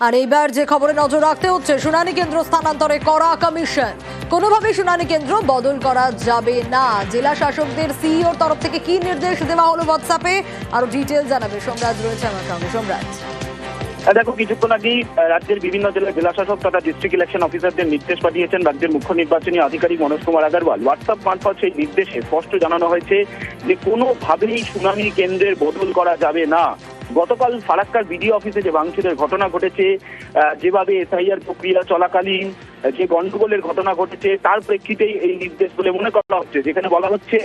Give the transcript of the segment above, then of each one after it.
আর এইবার যে খবরে নজর রাখতে হচ্ছে, শুনানি কেন্দ্র স্থানান্তরে করা কমিশন। কোনোভাবে শুনানি কেন্দ্র বদল করা যাবে না। জেলা শাসকদের সিইওর তরফ থেকে কি নির্দেশ দেওয়া হলো হোয়াটসঅ্যাপে, আরো ডিটেইলস জানাবে সোমরাজ রয়েছে আমার সঙ্গে। সোমরাজ, দেখো, কিছুক্ষণ আগেই রাজ্যের বিভিন্ন জেলার জেলাশাসক তথা ডিস্ট্রিক্ট ইলেকশন অফিসারদের নির্দেশ পাঠিয়েছেন রাজ্যের মুখ্য নির্বাচনী আধিকারিক মনোজ কুমার আগরওয়াল। হোয়াটসঅ্যাপ মারফত সেই নির্দেশে স্পষ্ট জানানো হয়েছে যে কোনোভাবেই শুনানি কেন্দ্রের বদল করা যাবে না। গতকাল ফারাক্কার বিডিও অফিসে যে ভাঙচুরের ঘটনা ঘটেছে, যেভাবে এসআইআর প্রক্রিয়া চলাকালীন যে গন্ডগোলের ঘটনা ঘটেছে, তার প্রেক্ষিতেই এই নির্দেশ বলে মনে করা হচ্ছে, যেখানে বলা হচ্ছে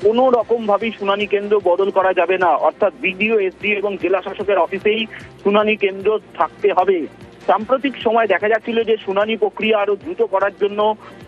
কোনো রকম ভাবেই শুনানি কেন্দ্র বদল করা যাবে না। অর্থাৎ বিডিও, এসডি এবং জেলা শাসকের অফিসেই শুনানি কেন্দ্র থাকতে হবে। সাম্প্রতিক সময় দেখা যাচ্ছিল যে শুনানি প্রক্রিয়া আরো দ্রুত করার জন্য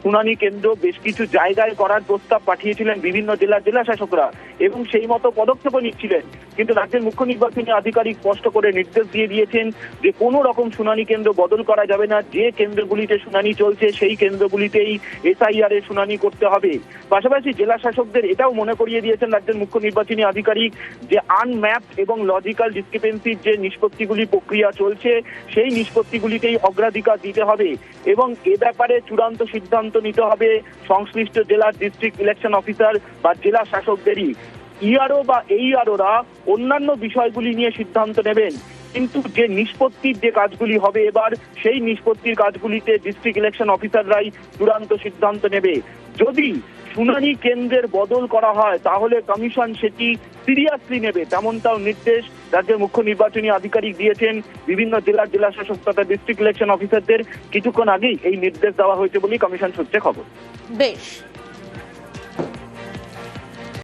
শুনানি কেন্দ্র বেশ কিছু জায়গায় করার প্রস্তাব পাঠিয়েছিলেন বিভিন্ন জেলার জেলা শাসকরা এবং সেই মতো পদক্ষেপও নিচ্ছিলেন। কিন্তু রাজ্যের মুখ্য নির্বাচনী আধিকারিক স্পষ্ট করে নির্দেশ দিয়ে দিয়েছেন যে কোনো রকম শুনানি কেন্দ্র বদল করা যাবে না। যে কেন্দ্রগুলিতে শুনানি চলছে সেই কেন্দ্রগুলিতেই এসআইআর এর শুনানি করতে হবে। পাশাপাশি জেলা শাসকদের এটাও মনে করিয়ে দিয়েছেন রাজ্যের মুখ্য নির্বাচনী আধিকারিক যে আনম্যাপড এবং লজিক্যাল ডিসক্রিপেন্সির যে নিষ্পত্তিগুলি প্রক্রিয়া চলছে, সেই নিষ্পত্তিগুলিতেই অগ্রাধিকার দিতে হবে এবং এ ব্যাপারে চূড়ান্ত সিদ্ধান্ত নিতে হবে সংশ্লিষ্ট জেলার ডিস্ট্রিক্ট ইলেকশন অফিসার বা জেলা শাসকদেরই। ইআরও বা এইআরওরা অন্যান্য বিষয়গুলি নিয়ে সিদ্ধান্ত নেবেন, কিন্তু যে নিষ্পত্তির যে কাজগুলি হবে এবার, সেই নিষ্পত্তির কাজগুলিতে ডিস্ট্রিক্ট ইলেকশন অফিসাররাই চূড়ান্ত সিদ্ধান্ত নেবে। যদি শুনানি কেন্দ্রের বদল করা হয় তাহলে কমিশন সেটি সিরিয়াসলি নেবে, তেমনটাও নির্দেশ রাজ্যের মুখ্য নির্বাচনী আধিকারিক দিয়েছেন বিভিন্ন জেলার জেলা শাসক তথা ডিস্ট্রিক্ট ইলেকশন অফিসারদের। কিছুক্ষণ আগেই এই নির্দেশ দেওয়া হয়েছে বলেই কমিশন সূত্রে খবর। বেশ।